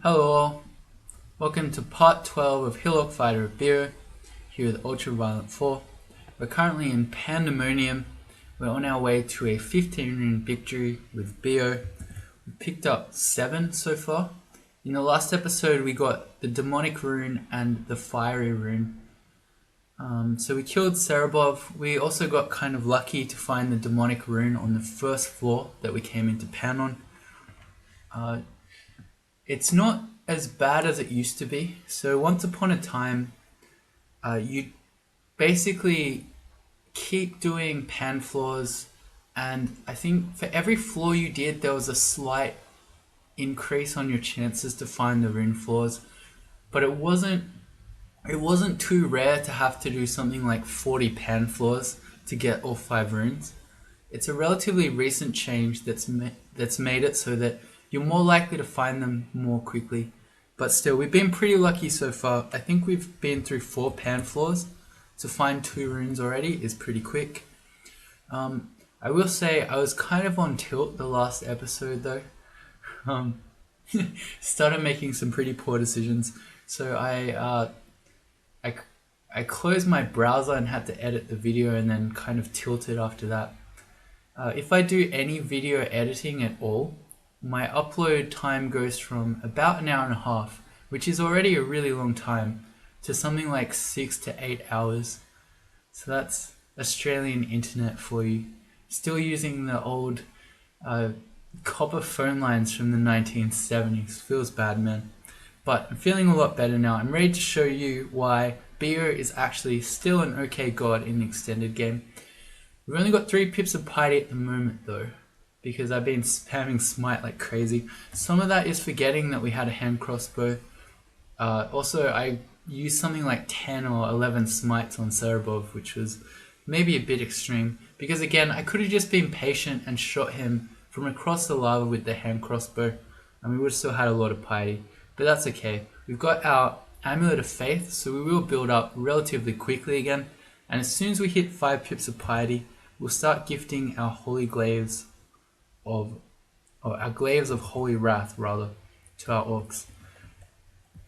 Hello all, welcome to part 12 of Hill Orc Fighter of Beogh, here with Ultraviolent 4. We're currently in Pandemonium. We're on our way to a 15 rune victory with Beogh. We picked up 7 so far. In the last episode we got the Demonic rune and the Fiery rune. So we killed Cerebov. We also got kind of lucky to find the Demonic rune on the first floor that we came into Pan on. It's not as bad as it used to be. So once upon a time, you basically keep doing pan floors, and I think for every floor you did, there was a slight increase on your chances to find the rune floors. But it wasn't too rare to have to do something like 40 pan floors to get all 5 runes. It's a relatively recent change that's made it so that you're more likely to find them more quickly. But still, we've been pretty lucky so far. I think we've been through 4 pan floors. To find 2 runes already is pretty quick. I will say I was kind of on tilt the last episode though. Started making some pretty poor decisions. So I closed my browser and had to edit the video and then kind of tilted after that. If I do any video editing at all, my upload time goes from about an hour and a half, which is already a really long time, to something like 6 to 8 hours. So that's Australian internet for you. Still using the old copper phone lines from the 1970s. Feels bad, man. But I'm feeling a lot better now. I'm ready to show you why Beogh is actually still an okay god in the extended game. We've only got 3 pips of piety at the moment though, because I've been spamming smite like crazy. Some of that is forgetting that we had a hand crossbow. Also, I used something like 10 or 11 smites on Cerebov, which was maybe a bit extreme. Because again, I could have just been patient and shot him from across the lava with the hand crossbow, and we would have still had a lot of piety. But that's okay. We've got our Amulet of Faith, so we will build up relatively quickly again. And as soon as we hit 5 pips of piety, we'll start gifting our holy glaives of our glaives of holy wrath rather to our orcs.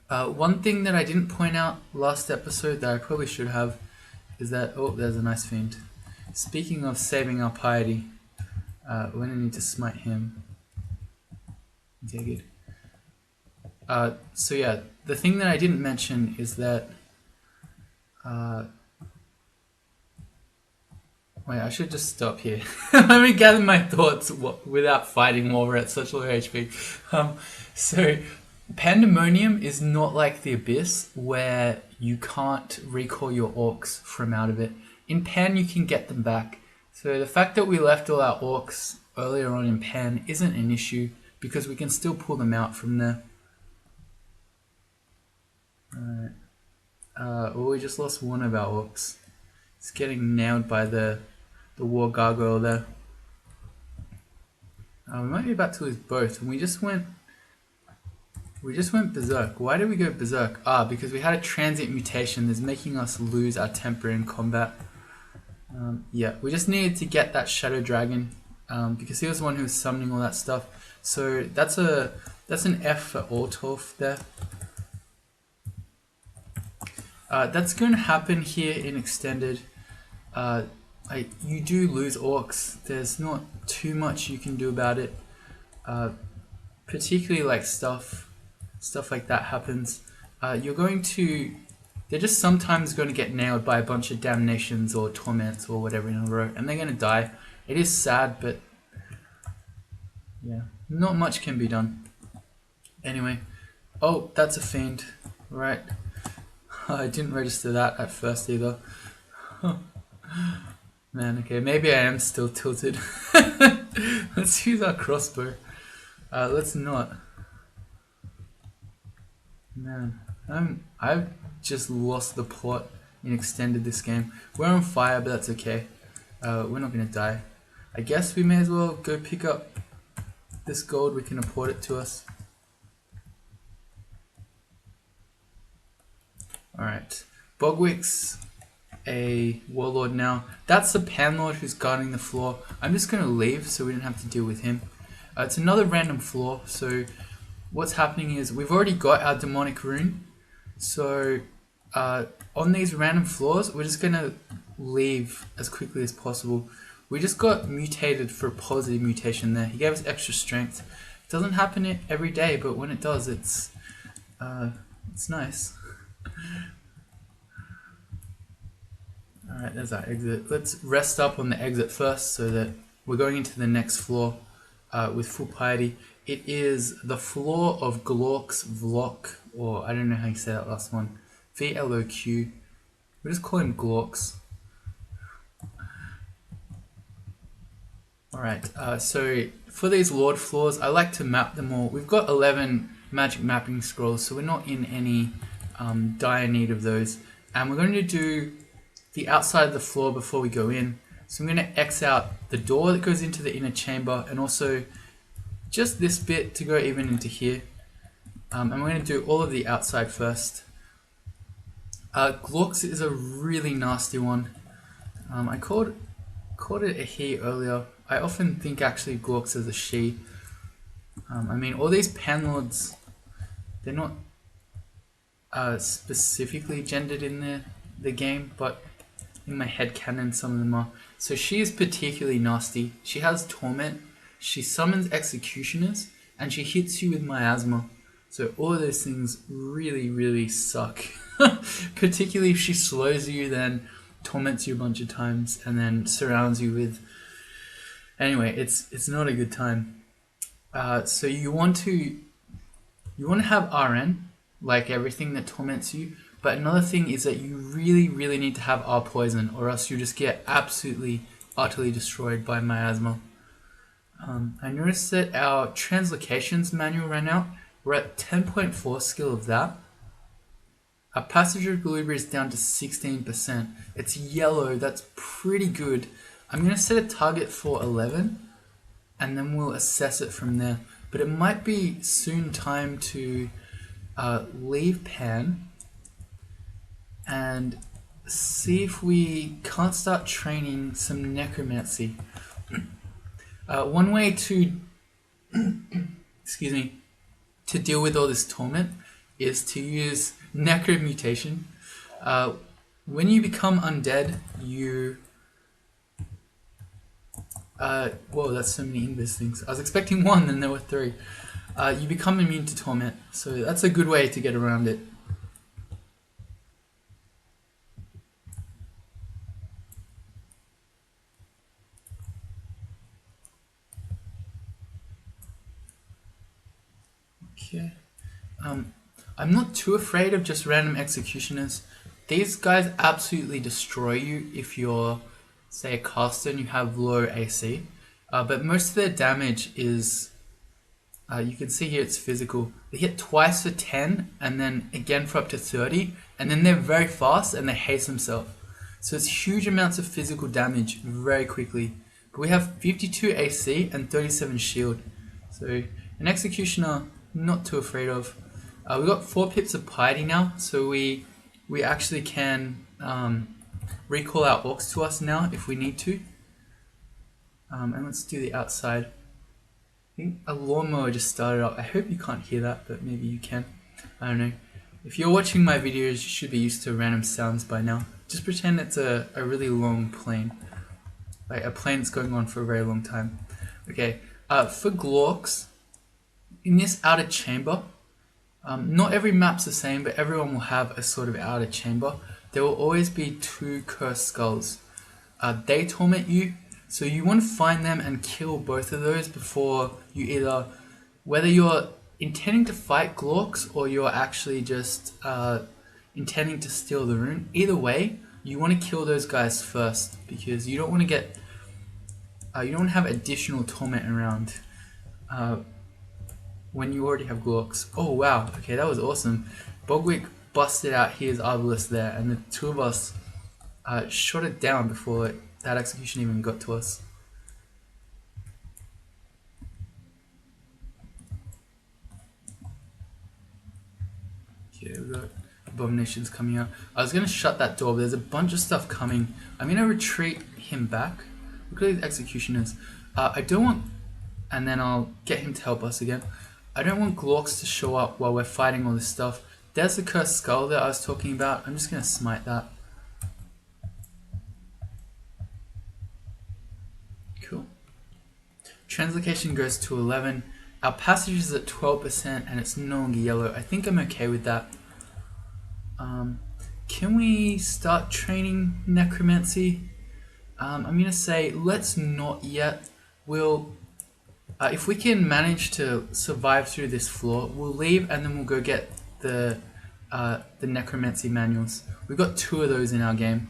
One thing that I didn't point out last episode that I probably should have is that there's a nice fiend. Speaking of saving our piety, we're gonna need to smite him. Okay, good. So yeah, the thing that I didn't mention is that wait, I should just stop here. Let me gather my thoughts without fighting while we're at such low HP. So, Pandemonium is not like the Abyss, where you can't recall your orcs from out of it. In Pan, you can get them back. So the fact that we left all our orcs earlier on in Pan isn't an issue, because we can still pull them out from there. Alright. We just lost one of our orcs. It's getting nailed by the war gargoyle there. We might be about to lose both, and we just went berserk. Why did we go berserk? Because we had a transient mutation that's making us lose our temper in combat. Yeah, we just needed to get that shadow dragon, because he was the one who was summoning all that stuff. So that's an F for Altolf there. That's going to happen here in extended. You do lose orcs. There's not too much you can do about it. Particularly like stuff like that happens. They're just sometimes going to get nailed by a bunch of damnations or torments or whatever in a row, and they're going to die. It is sad, but yeah, not much can be done. Anyway, that's a fiend, right? I didn't register that at first either. Man, okay, maybe I am still tilted. Let's use our crossbow. Let's not. Man, I've just lost the plot in extended this game. We're on fire, but that's okay. We're not gonna die. I guess we may as well go pick up this gold. We can import it to us. Alright, Bogwick's a warlord now. That's the panlord who's guarding the floor. I'm just going to leave so we don't have to deal with him. It's another random floor, so what's happening is we've already got our demonic rune. So on these random floors, we're just going to leave as quickly as possible. We just got mutated for a positive mutation there. He gave us extra strength. It doesn't happen every day, but when it does, it's nice. Alright, there's our exit. Let's rest up on the exit first so that we're going into the next floor with full piety. It is the floor of Glork's Vlok, or I don't know how you say that last one. VLOQ. We'll just call him Glorks. Alright, so for these Lord floors, I like to map them all. We've got 11 magic mapping scrolls, so we're not in any dire need of those. And we're going to do the outside of the floor before we go in. So I'm going to X out the door that goes into the inner chamber, and also just this bit to go even into here. And we're going to do all of the outside first. Glorks is a really nasty one. I called it a he earlier. I often think actually Glorks is a she. I mean, all these panlords, they're not specifically gendered in the game, but in my head canon some of them are. So she is particularly nasty. She has torment, she summons executioners, and she hits you with miasma. So all of those things really, really suck. Particularly if she slows you, then torments you a bunch of times, and then surrounds you with... Anyway, it's not a good time. So you want to have RN, like everything that torments you. But another thing is that you really, really need to have R poison, or else you just get absolutely, utterly destroyed by miasma. I noticed that our translocations manual ran out. We're at 10.4 skill of that. Our passage of equilibrium is down to 16%. It's yellow, that's pretty good. I'm going to set a target for 11, and then we'll assess it from there. But it might be soon time to leave Pan and see if we can't start training some necromancy. One way to excuse me, to deal with all this torment is to use necromutation. When you become undead, you whoa, that's so many invis things. I was expecting one, and there were three. You become immune to torment, so that's a good way to get around it. Okay. I'm not too afraid of just random executioners. These guys absolutely destroy you if you're, say, a caster and you have low AC. But most of their damage is, you can see here it's physical. They hit twice for 10 and then again for up to 30, and then they're very fast and they haste themselves. So it's huge amounts of physical damage very quickly. But we have 52 AC and 37 shield. So an executioner, not too afraid of. We've got 4 pips of piety now, so we actually can recall our orcs to us now if we need to. And let's do the outside. I think a lawnmower just started up. I hope you can't hear that, but maybe you can. I don't know. If you're watching my videos, you should be used to random sounds by now. Just pretend it's a really long plane. Like a plane that's going on for a very long time. Okay, for Glorks, in this outer chamber, not every map's the same, but everyone will have a sort of outer chamber. There will always be 2 cursed skulls. They torment you, so you want to find them and kill both of those before you either, whether you're intending to fight Glorks or you're actually just intending to steal the rune. Either way, you want to kill those guys first, because you don't want to get, you don't want to have additional torment around when you already have Glorks. Oh wow, okay, that was awesome. Bogwick busted out his Arbalest there, and the 2 of us shot it down before that execution even got to us. Okay, we got abominations coming out. I was going to shut that door, but there's a bunch of stuff coming. I'm going to retreat him back. Look at these executioners. I don't want... And then I'll get him to help us again. I don't want Glorks to show up while we're fighting all this stuff. There's the cursed skull that I was talking about. I'm just going to smite that. Cool. Translocation goes to 11. Our passage is at 12% and it's no longer yellow. I think I'm okay with that. Can we start training Necromancy? I'm going to say let's not yet. We'll, if we can manage to survive through this floor, we'll leave and then we'll go get the Necromancy manuals. We've got 2 of those in our game.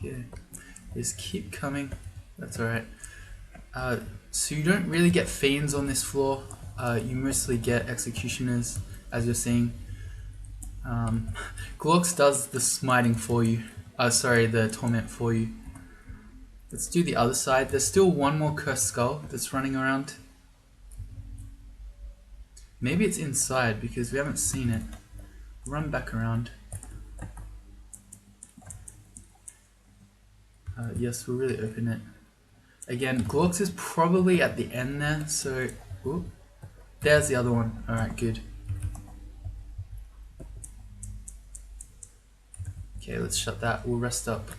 Okay, just keep coming. That's alright. So you don't really get fiends on this floor. You mostly get executioners, as you're seeing. Glorks does the smiting for you. Sorry, the torment for you. Let's do the other side. There's still one more cursed skull that's running around. Maybe it's inside because we haven't seen it. Run back around. Yes, we'll really open it. Again, Glorks is probably at the end there, so... Ooh, there's the other one. Alright, good. Okay, let's shut that. We'll rest up.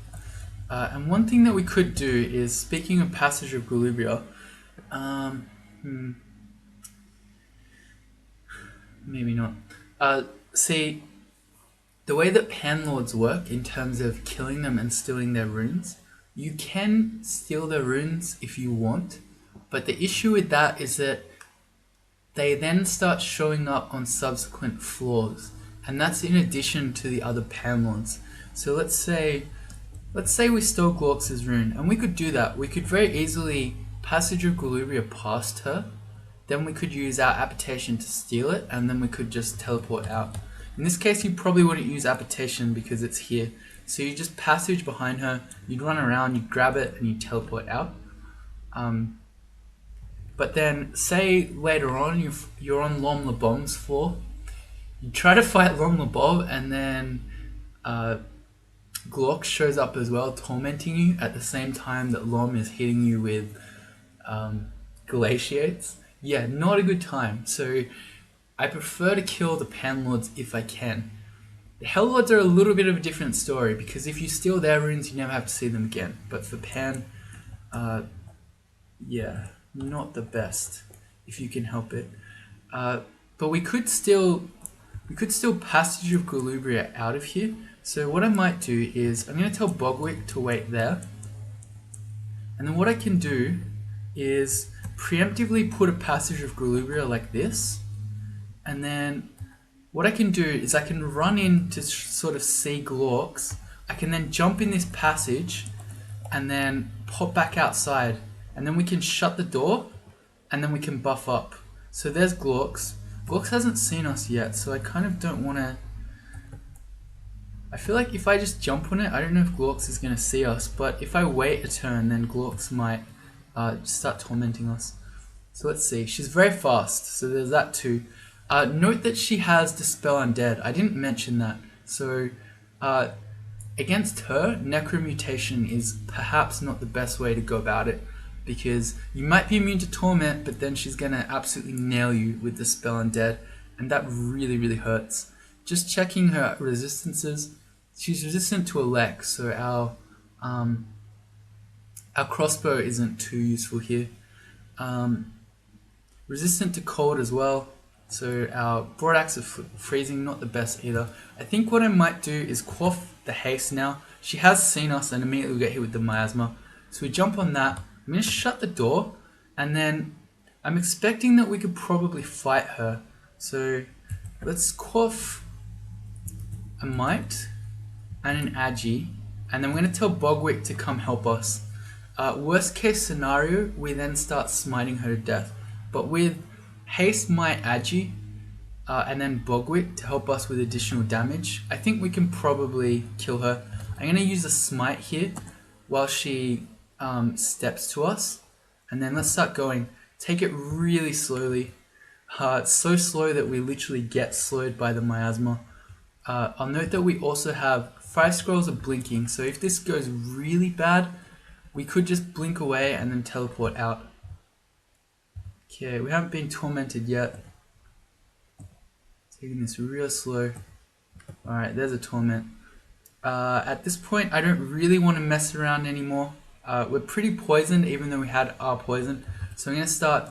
And one thing that we could do is, speaking of Passage of Galubria, maybe not. See, the way that Panlords work in terms of killing them and stealing their runes, you can steal their runes if you want, but the issue with that is that they then start showing up on subsequent floors, and that's in addition to the other Panlords. So let's say we stole Glorks' rune, and we could do that. We could very easily Passage of Galubria past her, then we could use our Apportation to steal it, and then we could just teleport out. In this case, you probably wouldn't use Apportation because it's here. So you just passage behind her, you'd run around, you'd grab it, and you'd teleport out. But then, say later on you're on Lom Labom's floor, you try to fight Lom Labob, and then Glork shows up as well, tormenting you at the same time that Lom is hitting you with Glaciates. Yeah, not a good time. So I prefer to kill the Panlords if I can. The Hell Lords are a little bit of a different story, because if you steal their runes, you never have to see them again. But for Pan, yeah, not the best, if you can help it. But we could still Passage of Galubria out of here. So what I might do is, I'm going to tell Bogwick to wait there. And then what I can do is preemptively put a Passage of Galubria like this. And then what I can do is I can run in to sort of see Glorks. I can then jump in this passage and then pop back outside. And then we can shut the door and then we can buff up. So there's Glorks. Glorks hasn't seen us yet, so I kind of don't want to... I feel like if I just jump on it, I don't know if Glorks is going to see us, but if I wait a turn, then Glorks might start tormenting us. So let's see. She's very fast, so there's that too. Note that she has Dispel Undead. I didn't mention that. So against her, Necromutation is perhaps not the best way to go about it, because you might be immune to Torment, but then she's going to absolutely nail you with Dispel Undead, and that really, really hurts. Just checking her resistances. She's resistant to Elect, so our crossbow isn't too useful here. Resistant to cold as well, so our broadaxe of freezing, not the best either. I think what I might do is quaff the haste now. She has seen us and immediately we get hit with the miasma. So we jump on that. I'm going to shut the door, and then I'm expecting that we could probably fight her. So let's quaff a Might and an Agi, and then we're going to tell Bogwick to come help us. Worst case scenario, we then start smiting her to death. But with Haste, Might, Agi, and then Bogwick to help us with additional damage, I think we can probably kill her. I'm going to use a Smite here while she steps to us, and then let's start going. Take it really slowly. It's so slow that we literally get slowed by the miasma. I'll note that we also have 5 scrolls of blinking, so if this goes really bad, we could just blink away and then teleport out. Okay, we haven't been tormented yet. Taking this real slow. Alright, there's a torment. At this point, I don't really want to mess around anymore. We're pretty poisoned, even though we had our poison. So I'm going to start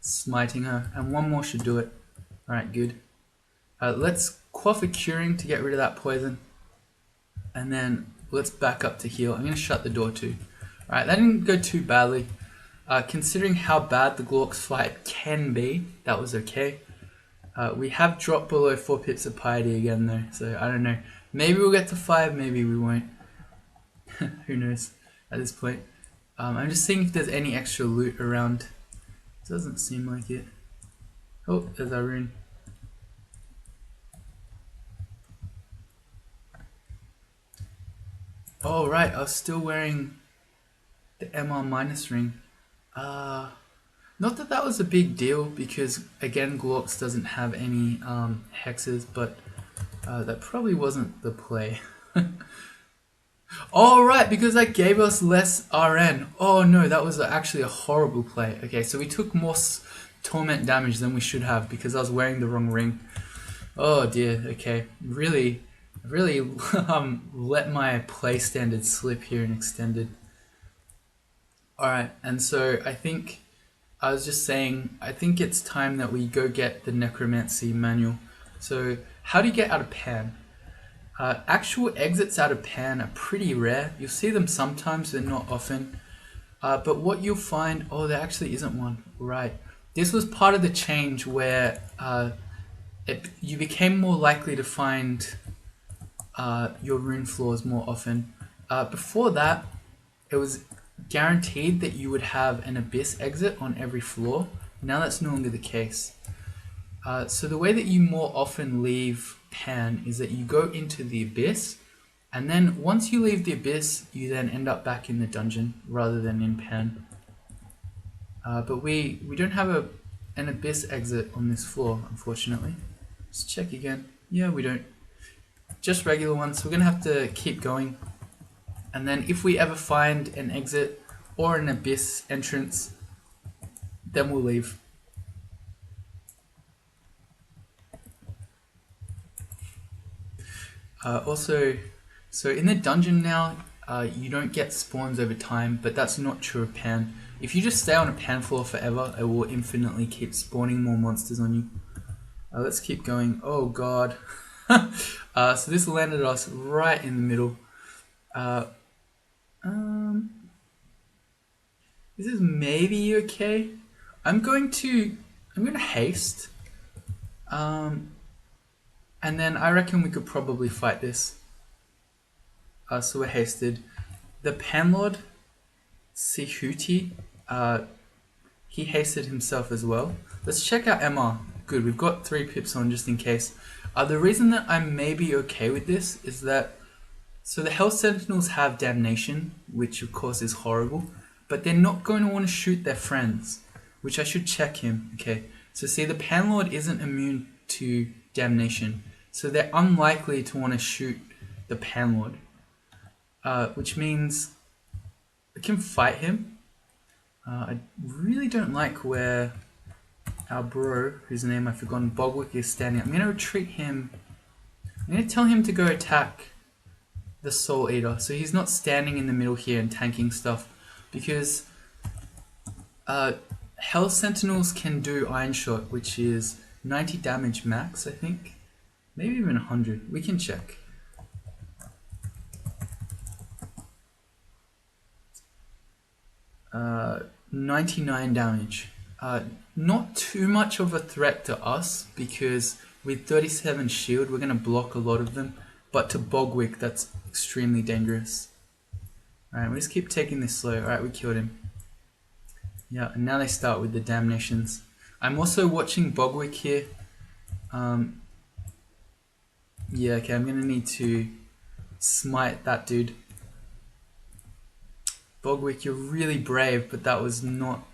smiting her, and one more should do it. Alright, good. Let's quaff a curing to get rid of that poison. And then let's back up to heal. I'm going to shut the door too. Alright, that didn't go too badly. Considering how bad the Glorks fight can be, that was okay. We have dropped below 4 pips of piety again though, so I don't know. Maybe we'll get to 5, maybe we won't. Who knows at this point. I'm just seeing if there's any extra loot around. Doesn't seem like it. Oh, there's our rune. Oh right, I was still wearing the MR minus ring. Not that that was a big deal, because again Glorks doesn't have any hexes, but that probably wasn't the play. Oh right, because that gave us less RN. Oh no, that was actually a horrible play. Okay, so we took more torment damage than we should have because I was wearing the wrong ring. Oh dear, okay. Really let my play standard slip here and extended. Alright, and so I think I was just saying, I think it's time that we go get the Necromancy manual. So, how do you get out of Pan? Actual exits out of Pan are pretty rare. You'll see them sometimes, but not often. But what you'll find, oh, there actually isn't one. Right. This was part of the change where you became more likely to find your rune floors more often. Before that, it was guaranteed that you would have an abyss exit on every floor. Now that's no longer the case. So the way that you more often leave Pan is that you go into the abyss, and then once you leave the abyss, you then end up back in the dungeon rather than in Pan. But we don't have an abyss exit on this floor, unfortunately. Let's check again. Yeah, we don't. Just regular ones, so we're gonna have to keep going. And then if we ever find an exit or an abyss entrance, then we'll leave. Also, so in the dungeon now, you don't get spawns over time, but that's not true of Pan. If you just stay on a Pan floor forever, it will infinitely keep spawning more monsters on you. Let's keep going. Oh god. So this landed us right in the middle. This is maybe okay. I'm gonna haste. And then I reckon we could probably fight this. So we're hasted. The Panlord, Sihuti, he hasted himself as well. Let's check out MR. Good, we've got 3 pips on just in case. The reason that I'm maybe okay with this is that, so the Hell Sentinels have Damnation, which of course is horrible, but they're not going to want to shoot their friends, which I should check him. Okay, so see, the Panlord isn't immune to Damnation, so they're unlikely to want to shoot the Panlord, which means I can fight him. I really don't like where our bro, whose name I've forgotten, Bogwick, is standing. I'm going to retreat him. I'm going to tell him to go attack the Soul Eater, so he's not standing in the middle here and tanking stuff, because Hell Sentinels can do Iron Shot, which is 90 damage max, I think. Maybe even 100. We can check. Uh, 99 damage. Not too much of a threat to us, because with 37 shield, we're going to block a lot of them. But to Bogwick, that's extremely dangerous. Alright, we just keep taking this slow. Alright, we killed him. Yeah, and now they start with the Damnations. I'm also watching Bogwick here. Yeah, okay, I'm going to need to smite that dude. Bogwick, you're really brave, but that was not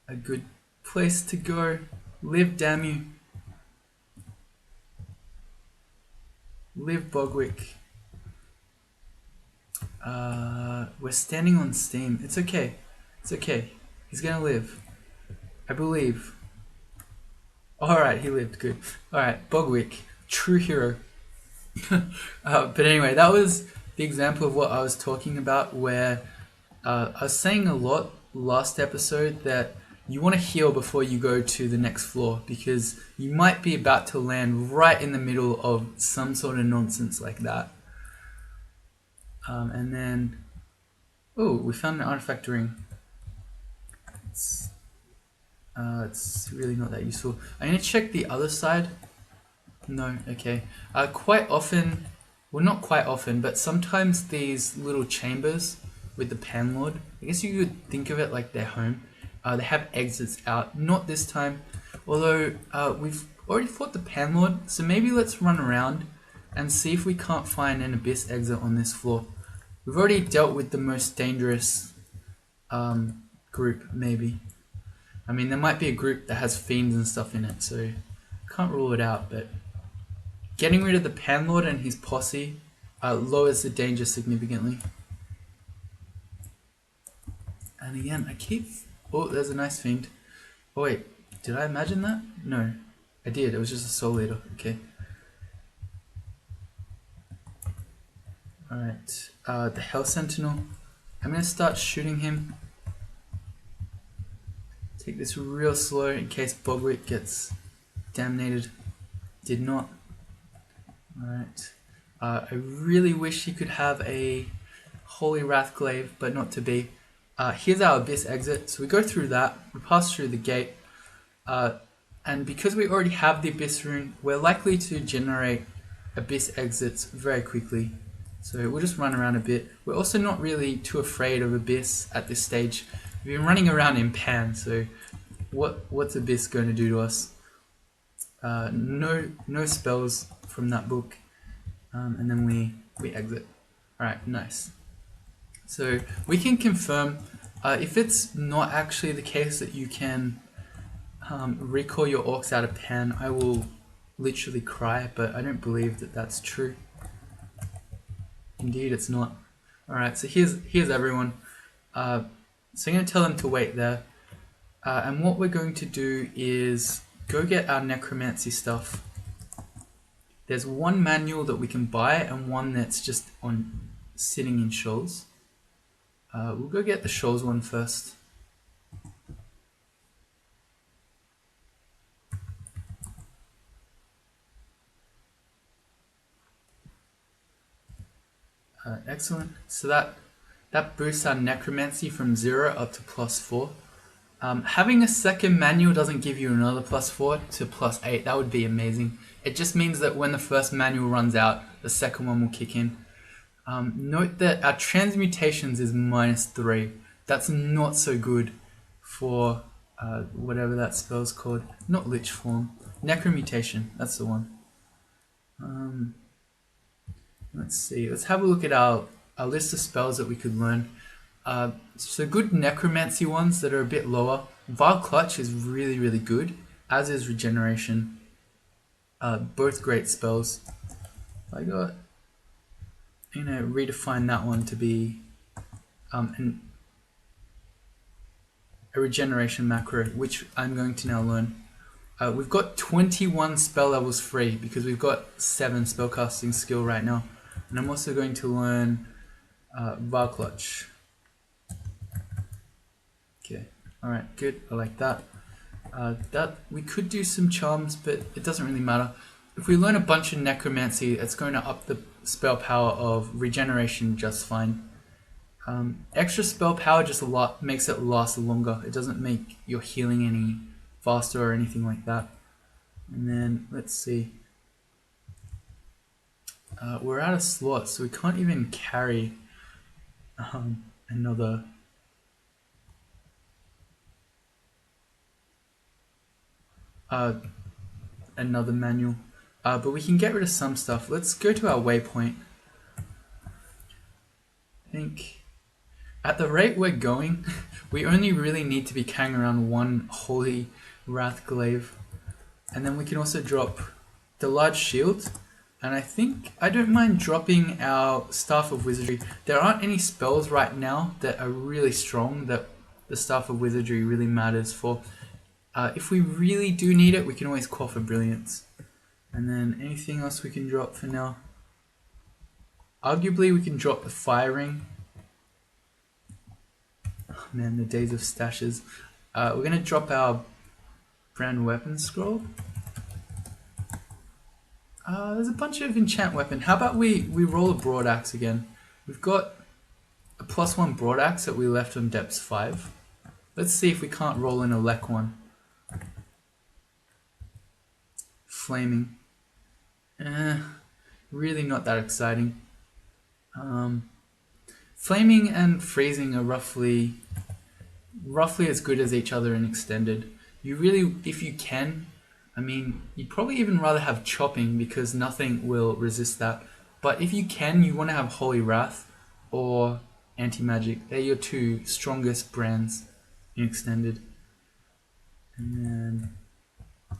a good place to go. Live, damn you. Live, Bogwick. We're standing on steam. It's okay. It's okay. He's gonna live. I believe. Alright, he lived. Good. Alright, Bogwick. True hero. But anyway, that was the example of what I was talking about, where I was saying a lot last episode that you want to heal before you go to the next floor, because you might be about to land right in the middle of some sort of nonsense like that. And then, oh, we found an artifact ring. It's really not that useful. I'm going to check the other side. No, okay. Quite often, well, not quite often, but sometimes these little chambers with the panlord, I guess you could think of it like their home. They have exits out. Not this time, although we've already fought the panlord, so maybe let's run around and see if we can't find an abyss exit on this floor. We've already dealt with the most dangerous group, maybe. I mean, there might be a group that has fiends and stuff in it, so can't rule it out, but getting rid of the panlord and his posse lowers the danger significantly. And again, I keep... Oh, there's a nice fiend. Oh wait, did I imagine that? No, I did. It was just a soul eater. Okay. Alright, the Hell Sentinel. I'm going to start shooting him. Take this real slow in case Bogwick gets damnated. Did not. Alright. I really wish he could have a Holy Wrathglaive, but not to be. Here's our Abyss exit. So we go through that, we pass through the gate, and because we already have the Abyss rune, we're likely to generate Abyss exits very quickly. So we'll just run around a bit. We're also not really too afraid of Abyss at this stage. We've been running around in Pan, so what's Abyss going to do to us? No spells from that book, and then we exit. Alright, nice. So we can confirm, if it's not actually the case that you can recall your orcs out of Pan, I will literally cry, but I don't believe that that's true. Indeed, it's not. Alright, so here's everyone. So I'm going to tell them to wait there. And what we're going to do is go get our Necromancy stuff. There's one manual that we can buy and one that's just on sitting in shoals. We'll go get the shoals one first. Excellent. So that boosts our Necromancy from 0 up to +4. Having a second manual doesn't give you another +4 to +8. That would be amazing. It just means that when the first manual runs out, the second one will kick in. Note that our transmutations is -3. That's not so good for whatever that spell's called. Not Lich Form. Necromutation, that's the one. Let's see. Let's have a look at our list of spells that we could learn. So good Necromancy ones that are a bit lower. Vile Clutch is really, really good, as is Regeneration. Both great spells. I got... redefine that one to be a regeneration macro, which I'm going to now learn. We've got 21 spell levels free because we've got 7 spellcasting skill right now. And I'm also going to learn Vile Clutch. Okay, alright, good, I like that. That we could do some charms, but it doesn't really matter. If we learn a bunch of Necromancy, it's going to up the spell power of regeneration just fine. Extra spell power just makes it last longer. It doesn't make your healing any faster or anything like that. And then let's see. We're out of slots, so we can't even carry another. Another manual. But we can get rid of some stuff. Let's go to our waypoint. I think at the rate we're going, we only really need to be carrying around one Holy Wrathglaive. And then we can also drop the large shield. And I think I don't mind dropping our Staff of Wizardry. There aren't any spells right now that are really strong that the Staff of Wizardry really matters for. If we really do need it, we can always call for Brilliance. And then anything else we can drop for now? Arguably we can drop the Fire Ring. Oh man, the days of stashes. We're going to drop our Brand Weapon Scroll. There's a bunch of enchant weapon. How about we roll a Broadaxe again? We've got a +1 Broadaxe that we left on depths 5. Let's see if we can't roll in a Lek one. Flaming. Really not that exciting. Flaming and freezing are roughly as good as each other in extended. You really, if you can, I mean, you'd probably even rather have chopping because nothing will resist that. But if you can, you want to have Holy Wrath or Anti-Magic. They're your two strongest brands in extended. And then I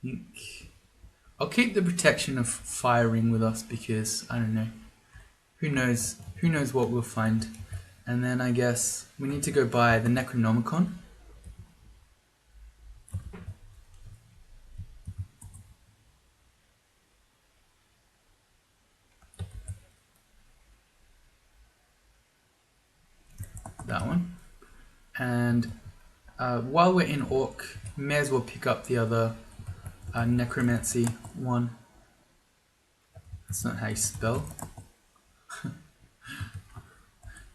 think I'll keep the protection of Fire Ring with us because I don't know. Who knows what we'll find. And then I guess we need to go buy the Necronomicon. That one. And while we're in Orc, may as well pick up the other Necromancy one. That's not how you spell.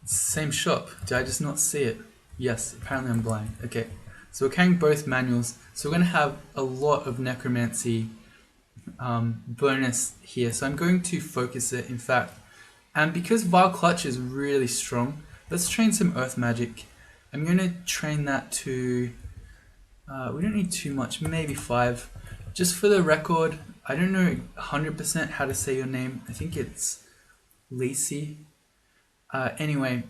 It's the same shop. Did I just not see it? Yes, apparently I'm blind. Okay, so we're carrying both manuals. So we're going to have a lot of Necromancy bonus here. So I'm going to focus it, in fact. And because Vile Clutch is really strong, let's train some Earth Magic. I'm going to train that to... we don't need too much, maybe 5. Just for the record, I don't know 100% how to say your name. I think it's Lacey. Anyway,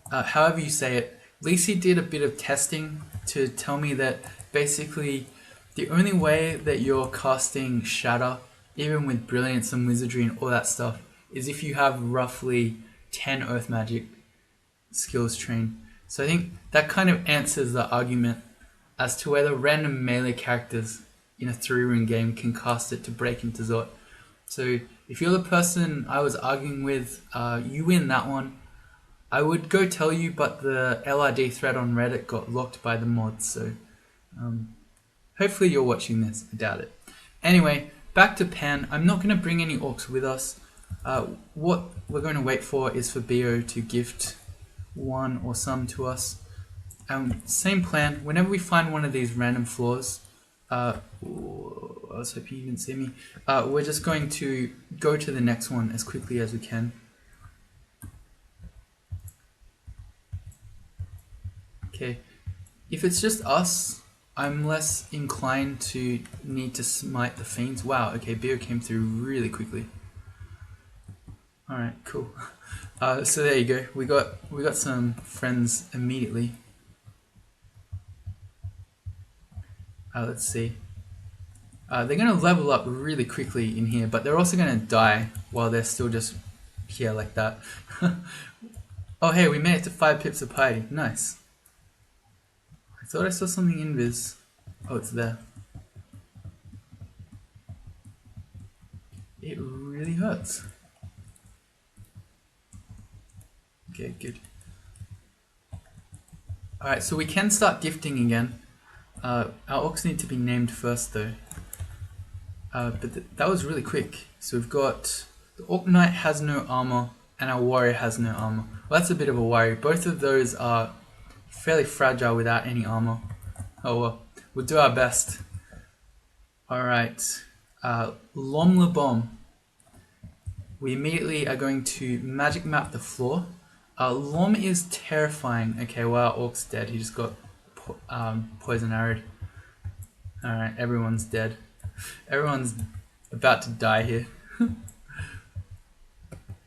however you say it, Lacey did a bit of testing to tell me that basically the only way that you're casting Shatter, even with Brilliance and Wizardry and all that stuff, is if you have roughly 10 Earth Magic skills trained. So I think that kind of answers the argument as to whether random melee characters in a 3-rune game can cast it to break into Zot. So if you're the person I was arguing with, you win that one. I would go tell you, but the LRD thread on Reddit got locked by the mods, so hopefully you're watching this. I doubt it. Anyway, back to Pan. I'm not going to bring any orcs with us. What we're going to wait for is for Beogh to gift one or some to us. Same plan. Whenever we find one of these random floors, I was hoping you didn't see me. We're just going to go to the next one as quickly as we can. Okay, if it's just us, I'm less inclined to need to smite the fiends. Wow, okay, Beogh came through really quickly. Alright, cool. So there you go. We got some friends immediately. Let's see. They're going to level up really quickly in here, but they're also going to die while they're still just here like that. Oh hey, we made it to 5 pips of piety. Nice. I thought I saw something invis. Oh, it's there. It really hurts. Okay, good. Alright, so we can start gifting again. Our orcs need to be named first though. But that was really quick. So we've got the Orc Knight has no armor and our warrior has no armor. Well, that's a bit of a worry. Both of those are fairly fragile without any armor. Oh well, we'll do our best. Alright, Lom Le Bomb. We immediately are going to magic map the floor. Lom is terrifying. Okay, well our orc's dead. He just got poison arrowed. Alright, everyone's dead. Everyone's about to die here.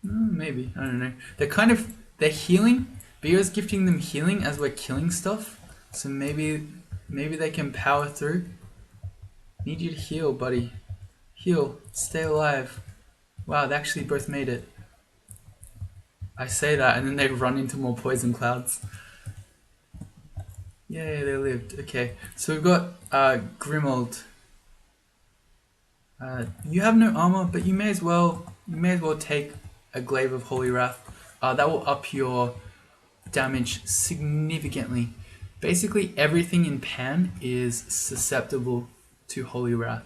Maybe, I don't know. They're healing. Beogh's gifting them healing as we're killing stuff. So maybe they can power through. Need you to heal, buddy. Heal. Stay alive. Wow, they actually both made it. I say that and then they run into more poison clouds. Yay, they lived. Okay, so we've got Grimold. You have no armor, but you may as well take a glaive of Holy Wrath. That will up your damage significantly. Basically, everything in Pan is susceptible to Holy Wrath.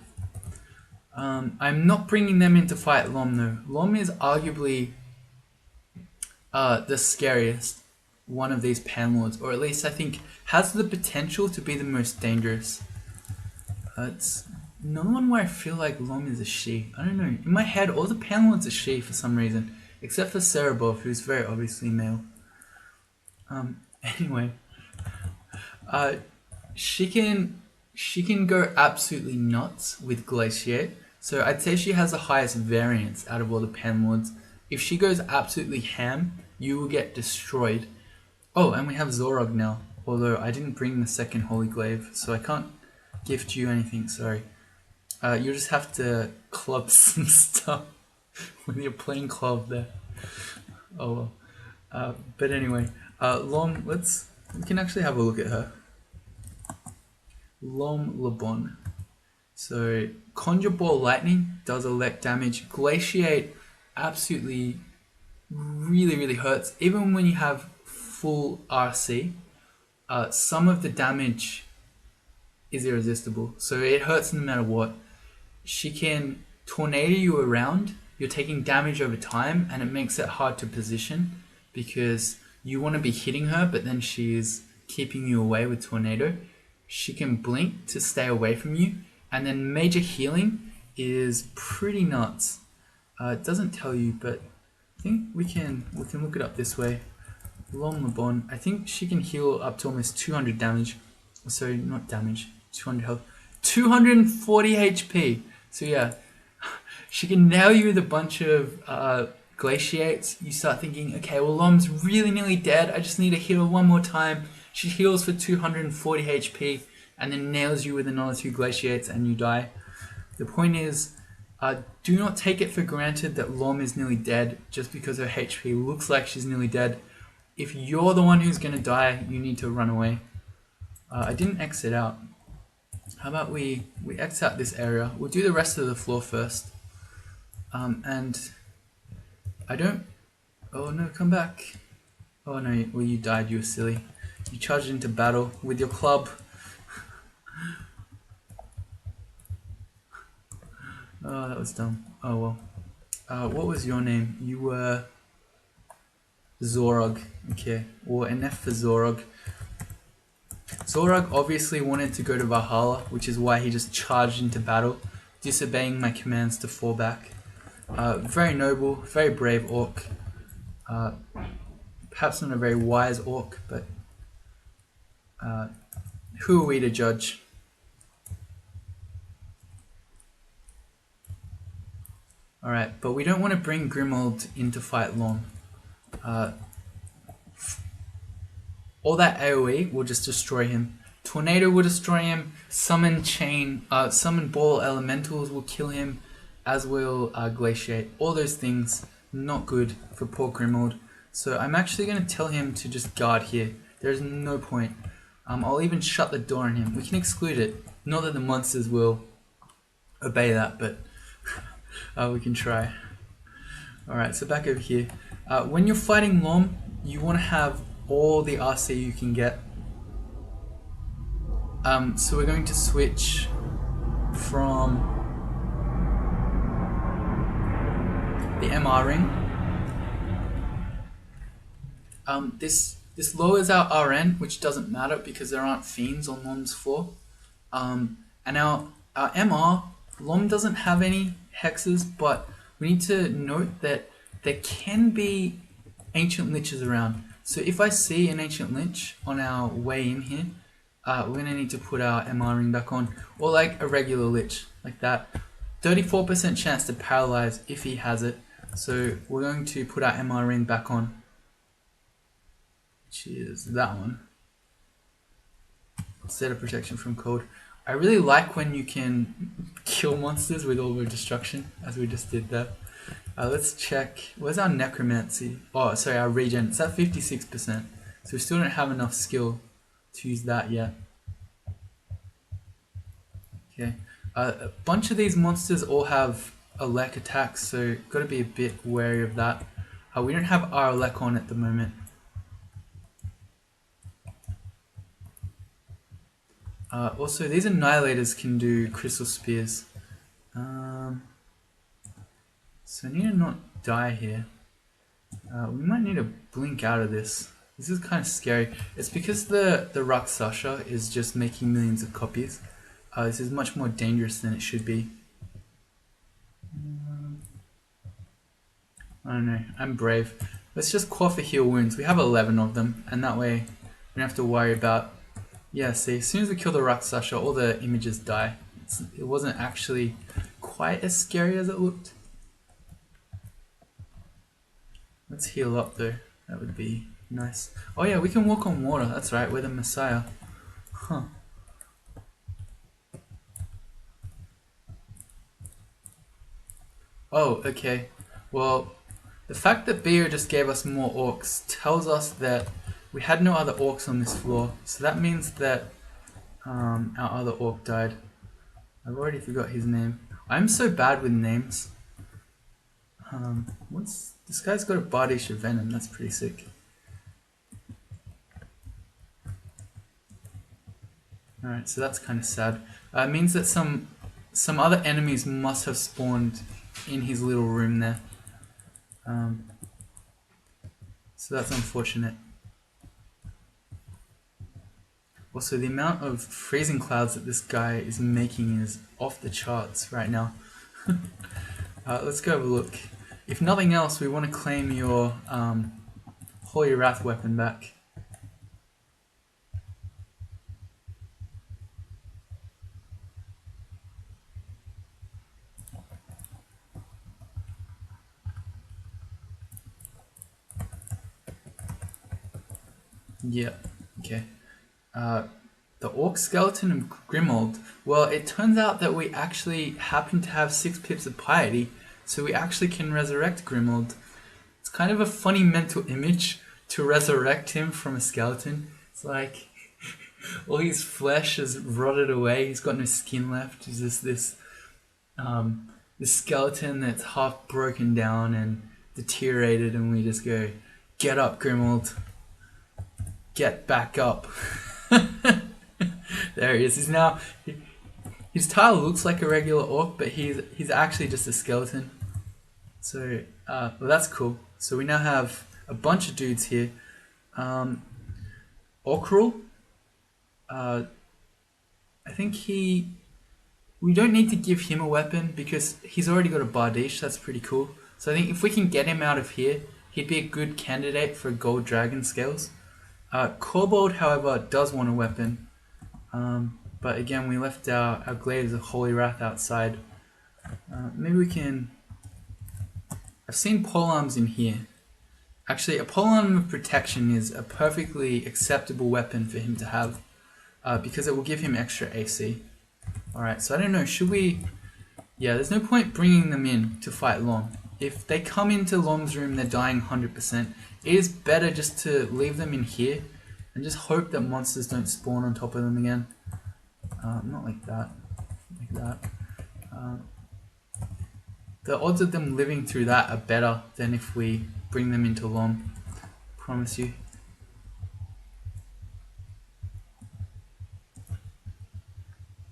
I'm not bringing them in to fight Lom though. Lom is arguably the scariest one of these Pan Lords, or at least I think has the potential to be the most dangerous. It's another one where I feel like Lom is a she. I don't know. In my head, all the Pan Lords are she for some reason, except for Cerebov, who's very obviously male. Anyway, she can go absolutely nuts with Glaciate. So I'd say she has the highest variance out of all the Pan Lords. If she goes absolutely ham, you will get destroyed. Oh, and we have Zorog now. Although I didn't bring the second Holy Glaive, so I can't gift you anything, sorry. You just have to club some stuff when you're playing club there. Oh well. But anyway, Lom, we can actually have a look at her. Lom Lebon. So Conjure Ball Lightning does elect damage. Glaciate absolutely really hurts. Even when you have full RC, some of the damage is irresistible. So it hurts no matter what. She can tornado you around. You're taking damage over time and it makes it hard to position because you want to be hitting her, but then she's keeping you away with tornado. She can blink to stay away from you, and then major healing is pretty nuts. It doesn't tell you, but I think we can look it up this way. Lom Lebon, I think she can heal up to almost 200 damage. So not damage, 200 health, 240 HP. So yeah, she can nail you with a bunch of glaciates. You start thinking, okay, well Lom's really nearly dead. I just need to heal one more time. She heals for 240 HP and then nails you with another 2 glaciates and you die. The point is, do not take it for granted that Lom is nearly dead just because her HP looks like she's nearly dead. If you're the one who's going to die, you need to run away. I didn't exit out. How about we exit out this area? We'll do the rest of the floor first. And I don't... Oh no, come back. Oh no, well you died, you were silly. You charged into battle with your club. Oh, that was dumb. Oh well. What was your name? You were... Zorog. Okay, or an F for Zorog. Zorog obviously wanted to go to Valhalla, which is why he just charged into battle, disobeying my commands to fall back. Very noble, very brave orc. Perhaps not a very wise orc, but who are we to judge? Alright, but we don't want to bring Grimold in to fight Lom. All that AoE will just destroy him. Tornado will destroy him. Summon Ball Elementals will kill him, as will Glaciate. All those things, not good for poor Grimold. So I'm actually going to tell him to just guard here. There's no point. I'll even shut the door on him. We can exclude it. Not that the monsters will obey that, but we can try. Alright, so back over here. When you're fighting Lom, you want to have all the RC you can get. So we're going to switch from the MR ring. This lowers our RN, which doesn't matter because there aren't fiends on Lom's floor. And our MR, Lom doesn't have any hexes, but we need to note that there can be ancient liches around. So if I see an ancient lich on our way in here, we're going to need to put our MR ring back on, or like a regular lich, like that. 34% chance to paralyze if he has it. So we're going to put our MR ring back on, which is that one. Set of protection from cold. I really like when you can kill monsters with all the destruction, as we just did there. Let's check. Where's our necromancy? Oh, sorry, our regen. It's at 56%. So we still don't have enough skill to use that yet. Okay. A bunch of these monsters all have elec attacks, so got to be a bit wary of that. We don't have our elec on at the moment. Also, these annihilators can do crystal spears. So I need to not die here. We might need to blink out of this. This is kind of scary. It's because the Rakshasa is just making millions of copies. This is much more dangerous than it should be. I don't know. I'm brave. Let's just quaff a heal wounds. We have 11 of them, and that way we don't have to worry about... Yeah, see, as soon as we kill the Rakshasa, all the images die. It wasn't actually quite as scary as it looked. Let's heal up though. That would be nice. Oh yeah, we can walk on water. That's right, we're the Messiah. Huh. Oh, okay. Well, the fact that Beogh just gave us more orcs tells us that we had no other orcs on this floor. So that means that our other orc died. I've already forgot his name. I'm so bad with names. This guy's got a Bardish of Venom. That's pretty sick. Alright, so that's kind of sad. It means that some other enemies must have spawned in his little room there. So that's unfortunate. Also, the amount of freezing clouds that this guy is making is off the charts right now. Let's go have a look. If nothing else, we want to claim your Holy Wrath weapon back. Yeah, okay. The Orc Skeleton and Grimold. Well, it turns out that we actually happen to have 6 pips of piety, so we actually can resurrect Grimold. It's kind of a funny mental image to resurrect him from a skeleton. It's like all his flesh has rotted away. He's got no skin left. He's just this skeleton that's half broken down and deteriorated, and we just go, "Get up, Grimold. Get back up." There he is. He's now... His tile looks like a regular orc, but he's actually just a skeleton. So, well, that's cool. So we now have a bunch of dudes here. Orkrul. I think we don't need to give him a weapon because he's already got a Bardish. That's pretty cool. So I think if we can get him out of here, he'd be a good candidate for gold dragon scales. Kobold, however, does want a weapon. But again, we left our Glaives of Holy Wrath outside. Maybe we can... I've seen polearms in here. Actually, a polearm of protection is a perfectly acceptable weapon for him to have, because it will give him extra AC. Alright, so I don't know, should we... Yeah, there's no point bringing them in to fight Lom. If they come into Lom's room, they're dying 100%. It is better just to leave them in here and just hope that monsters don't spawn on top of them again. Not like that. Like that. The odds of them living through that are better than if we bring them into Lom. Promise you.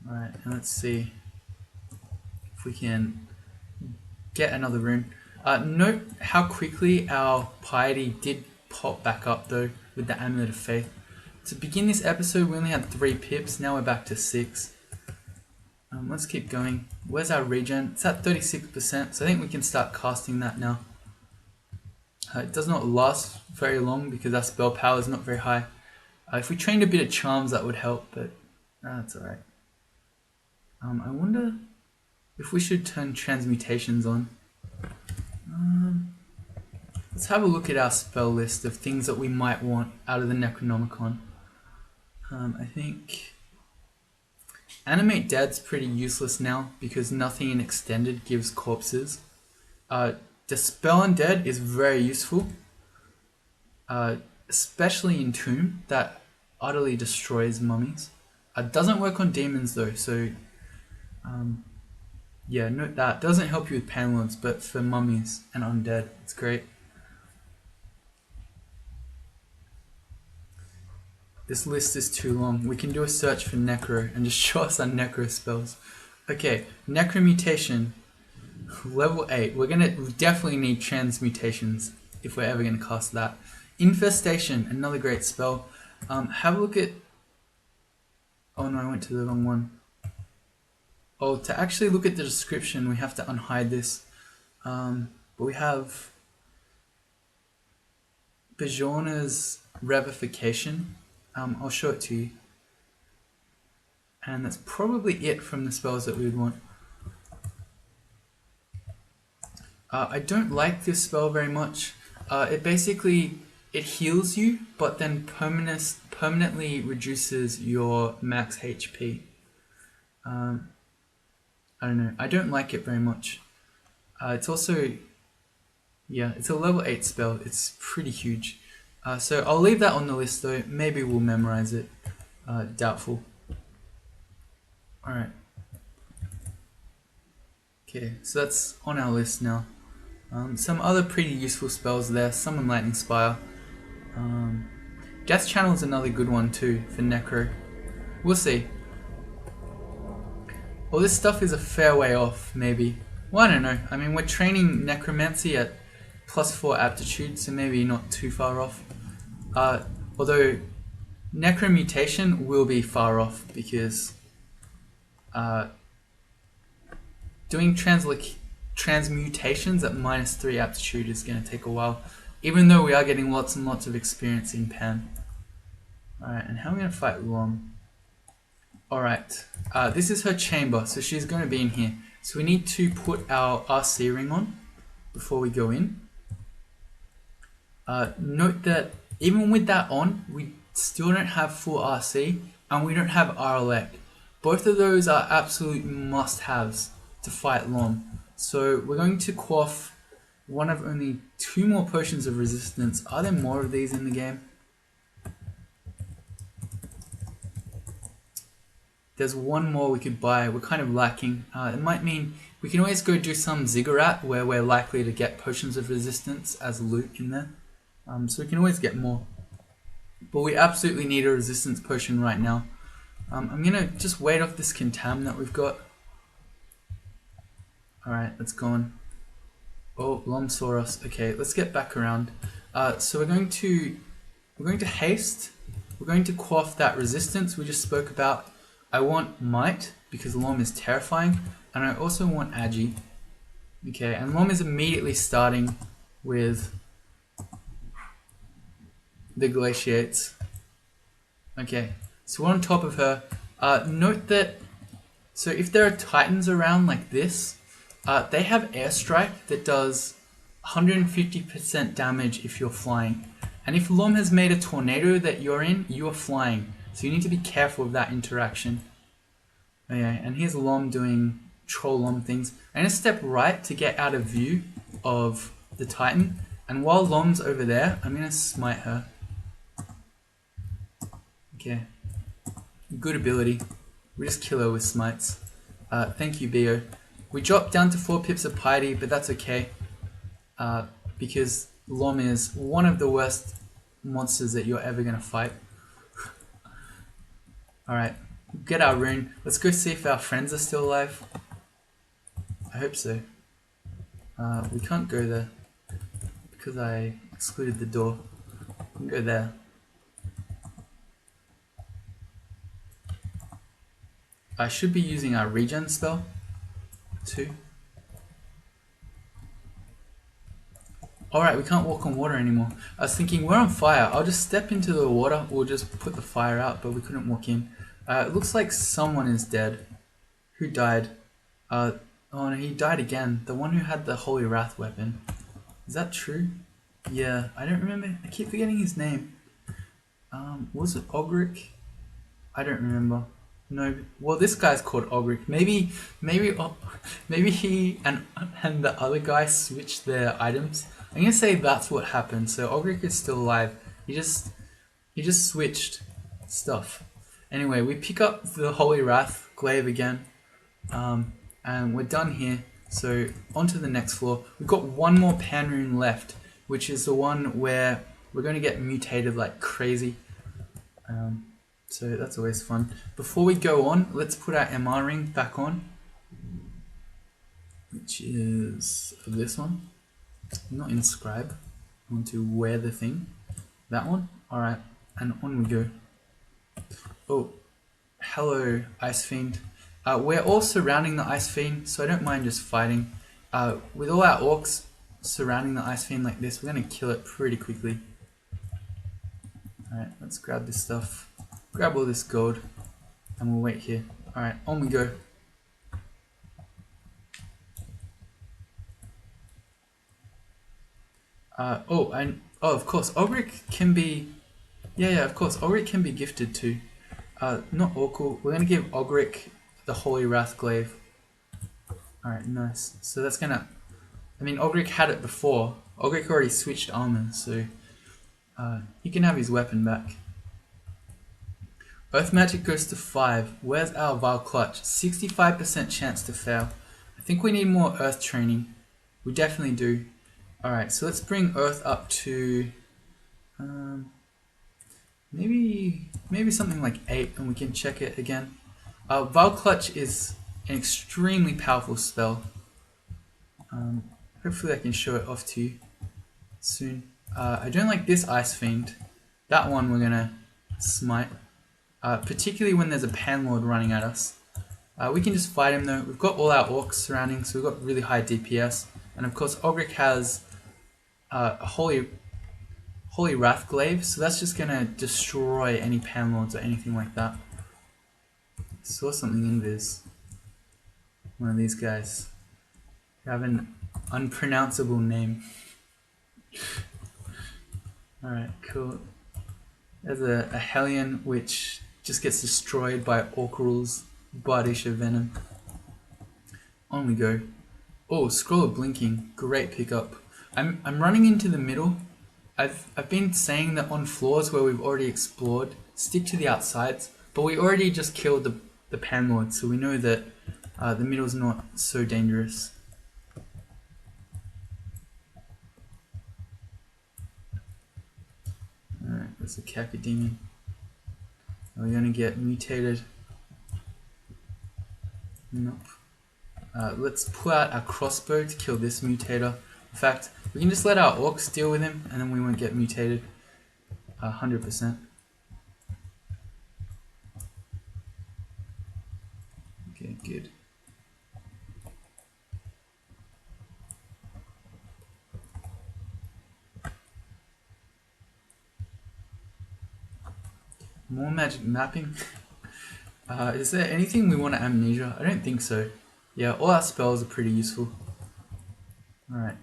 Alright, and let's see if we can get another rune. Note how quickly our piety did pop back up though with the Amulet of Faith. To begin this episode we only had 3 pips, now we're back to 6. Let's keep going. Where's our regen? It's at 36%, so I think we can start casting that now. It does not last very long because our spell power is not very high. If we trained a bit of charms that would help, but that's alright. I wonder if we should turn transmutations on. Let's have a look at our spell list of things that we might want out of the Necronomicon. I think Animate Dead's pretty useless now because nothing in Extended gives corpses. Dispel Undead is very useful, especially in Tomb, that utterly destroys mummies. Doesn't work on demons though, so yeah, note that. Doesn't help you with Panlords, but for mummies and undead, it's great. This list is too long. We can do a search for Necro and just show us our Necro spells. Okay, Necromutation, level 8. We definitely need transmutations if we're ever gonna cast that. Infestation, another great spell. Have a look at... Oh no, I went to the wrong one. Oh, to actually look at the description, we have to unhide this. But we have Bajorna's Revification. I'll show it to you. And that's probably it from the spells that we would want. I don't like this spell very much. It heals you, but then permanently reduces your max HP. I don't know. I don't like it very much. It's also, yeah, it's a level 8 spell. It's pretty huge. So I'll leave that on the list though. Maybe we'll memorize it. Doubtful. Alright. Okay, so that's on our list now. Some other pretty useful spells there. Summon Lightning Spire. Death Channel is another good one too for Necro. We'll see. Well, this stuff is a fair way off, maybe. Well, I don't know. I mean, we're training Necromancy at +4 aptitude, so maybe not too far off. Although Necromutation will be far off because doing transmutations at -3 aptitude is going to take a while, even though we are getting lots and lots of experience in Pan. Alright, and how are we going to fight Lom? Alright, this is her chamber, so she's going to be in here. So we need to put our RC ring on before we go in. Note that even with that on, we still don't have full RC and we don't have RLEC. Both of those are absolute must-haves to fight Lom. So we're going to quaff one of only 2 more potions of resistance. Are there more of these in the game? There's one more we could buy. We're kind of lacking. It might mean we can always go do some ziggurat where we're likely to get potions of resistance as loot in there. So we can always get more. But we absolutely need a resistance potion right now. I'm going to just wait off this contam that we've got. Alright, that's gone. Oh, Lom saw us. Okay, let's get back around. So we're going to haste. We're going to quaff that resistance we just spoke about. I want Might because Lom is terrifying, and I also want Agi. Okay, and Lom is immediately starting with the Glaciates. Okay, so we're on top of her. Note that, so if there are Titans around like this, they have Airstrike that does 150% damage if you're flying. And if Lom has made a tornado that you're in, you are flying. So you need to be careful of that interaction. Okay, and here's Lom doing troll Lom things. I'm going to step right to get out of view of the Titan. And while Lom's over there, I'm going to smite her. Okay. Good ability. We just kill her with smites. Thank you, Beogh. We dropped down to 4 pips of piety, but that's okay. Because Lom is one of the worst monsters that you're ever going to fight. Alright, get our rune. Let's go see if our friends are still alive. I hope so. We can't go there because I excluded the door. We can go there. I should be using our regen spell too. Alright, we can't walk on water anymore. I was thinking, we're on fire. I'll just step into the water. We'll just put the fire out, but we couldn't walk in. It looks like someone is dead. Who died? Oh no, he died again. The one who had the Holy Wrath weapon. Is that true? Yeah, I don't remember. I keep forgetting his name. Was it Ogric? I don't remember. No, well, this guy's called Ogric. Maybe he and the other guy switched their items. I'm gonna say that's what happened. So Ogric is still alive. He just switched stuff. Anyway, we pick up the Holy Wrath glaive again, and we're done here. So on to the next floor. We've got one more pan rune left, which is the one where we're going to get mutated like crazy. So that's always fun. Before we go on, let's put our MR ring back on, which is this one. Not inscribe. I want to wear the thing. That one. Alright, and on we go. Oh, hello, Ice Fiend. We're all surrounding the Ice Fiend, so I don't mind just fighting. With all our orcs surrounding the Ice Fiend like this, we're going to kill it pretty quickly. Alright, let's grab this stuff. Grab all this gold, and we'll wait here. Alright, on we go. Of course, Ogric can be... Yeah, of course, Ogric can be gifted too. Not Orkul. We're going to give Ogric the Holy Wrath Glaive. Alright, nice. So that's going to... I mean, Ogric had it before. Ogric already switched armor, so... he can have his weapon back. Earth Magic goes to 5. Where's our Vile Clutch? 65% chance to fail. I think we need more Earth training. We definitely do. Alright, so let's bring Earth up to... maybe something like 8, and we can check it again. Vile Clutch is an extremely powerful spell. Hopefully I can show it off to you soon. I don't like this Ice Fiend. That one we're gonna smite. Particularly when there's a Panlord running at us. We can just fight him though. We've got all our orcs surrounding, so we've got really high DPS. And of course Ogric has a Holy Wrath Glaive, so that's just gonna destroy any Panlords or anything like that. Saw something in this. One of these guys. They have an unpronounceable name. Alright, cool. There's a Hellion which just gets destroyed by Orkrul's Bardisha Venom. On we go. Oh, Scroll of Blinking. Great pickup. I'm running into the middle. I've been saying that on floors where we've already explored, stick to the outsides, but we already just killed the Panlord, so we know that the middle's not so dangerous. Alright, there's a Cacodemon. Are we gonna get mutated? Nope. Let's pull out our crossbow to kill this mutator. In fact, we can just let our orcs deal with him and then we won't get mutated. 100%. Okay, good. More magic mapping. Is there anything we want to amnesia? I don't think so. Yeah, all our spells are pretty useful. Alright.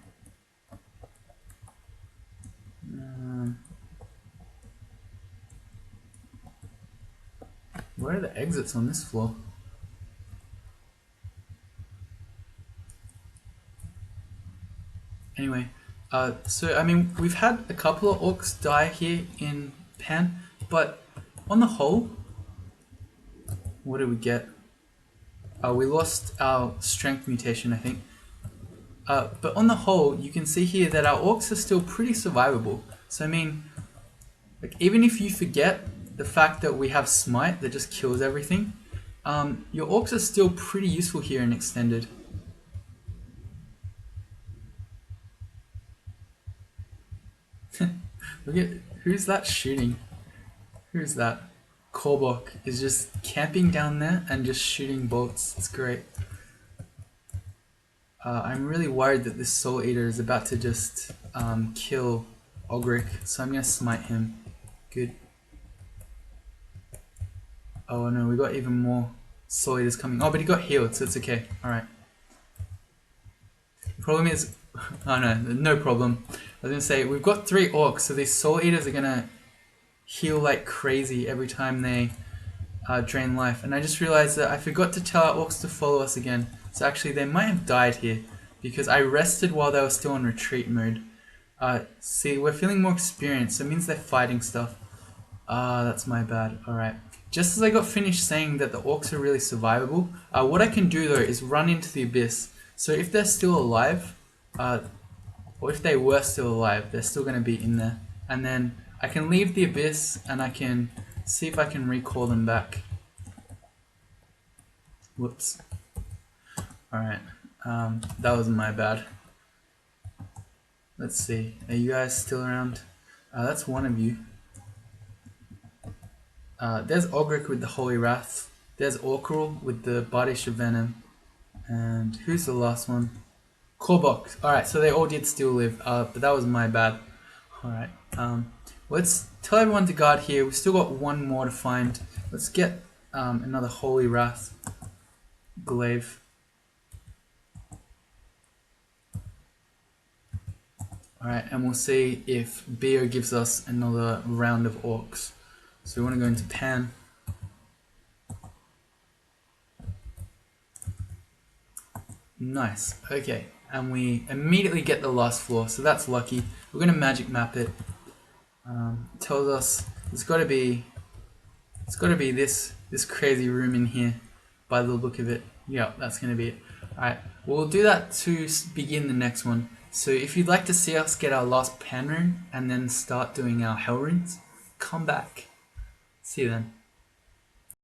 Where are the exits on this floor? Anyway, so I mean, we've had a couple of orcs die here in Pan, but on the whole, what did we get? We lost our strength mutation, I think. But on the whole, you can see here that our orcs are still pretty survivable. So I mean, like even if you forget the fact that we have smite that just kills everything, your orcs are still pretty useful here in extended. Look at who's that shooting? Who's that? Korbok is just camping down there and just shooting bolts. It's great. I'm really worried that this Soul Eater is about to just kill Ogric, so I'm gonna smite him. Good. Oh no, we got even more Soul Eaters coming. Oh, but he got healed, so it's okay. Alright. The problem is... oh no, no problem. I was gonna say, we've got 3 orcs, so these Soul Eaters are gonna heal like crazy every time they drain life. And I just realized that I forgot to tell our orcs to follow us again. So actually they might have died here because I rested while they were still in retreat mode. See, we're feeling more experienced, so it means they're fighting stuff. That's my bad. Alright. Just as I got finished saying that the orcs are really survivable, what I can do though is run into the abyss. So if they're still alive, or if they were still alive, they're still going to be in there. And then I can leave the abyss and I can see if I can recall them back. Whoops. Alright, that was my bad. Let's see, are you guys still around? That's one of you. There's Ogric with the Holy Wrath. There's Orkrul with the Bardish of Venom. And who's the last one? Korbok. Alright, so they all did still live, but that was my bad. Alright, let's tell everyone to guard here. We've still got one more to find. Let's get another Holy Wrath glaive. Alright, and we'll see if Beogh gives us another round of orcs. So we want to go into Pan. Nice, okay. And we immediately get the last floor, so that's lucky. We're going to magic map it. It tells us it's got to be this crazy room in here by the look of it. Yeah, that's going to be it. Alright, we'll do that to begin the next one. So if you'd like to see us get our last Pan rune and then start doing our Hell runes, come back. See you then.